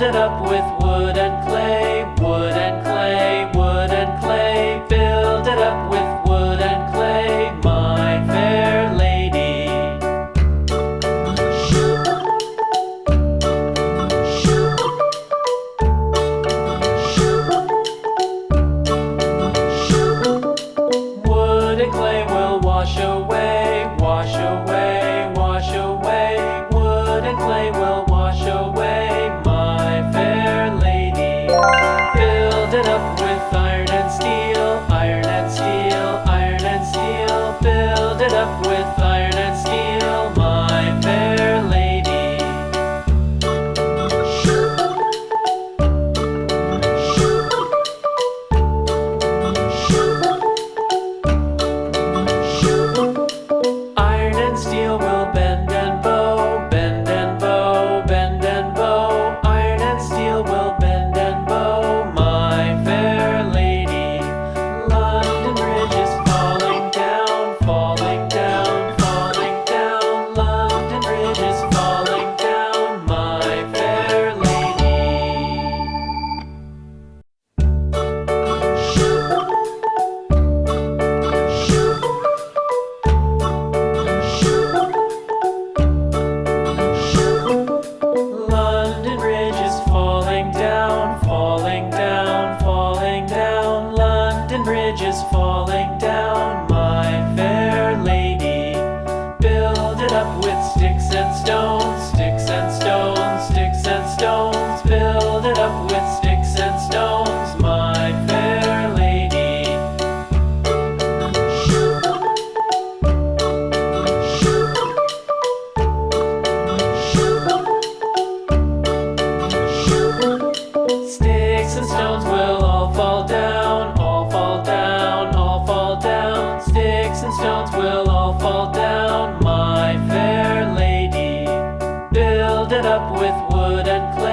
it up with wood and clay, wood and clay, wood and clay. Build it up with wood and clay, my fair lady. Wood and clay will wash away, wash away, wash away. Wood and clay will wash away, my fair lady. Build it up with iron and steel, iron and steel, iron and steel. Build it up with iron and steel, my fair lady. Iron and steel will bend and bow, bend and bow, bend and bow. Iron and steel will bend and bow, my fair lady. London Bridge is falling down, falling down, falling down. London Bridge is falling down, my fair lady. London Bridge is falling down, falling down, falling down. London Bridge is falling down, my fair lady. Build it up with sticks and stones, sticks and stones, sticks and stones. Build it up with sticks and stones, my fair lady. Sticks and stones will all fall down, all fall down, all fall down. Sticks and stones will all fall down, my fair lady. Build it up with wood and clay.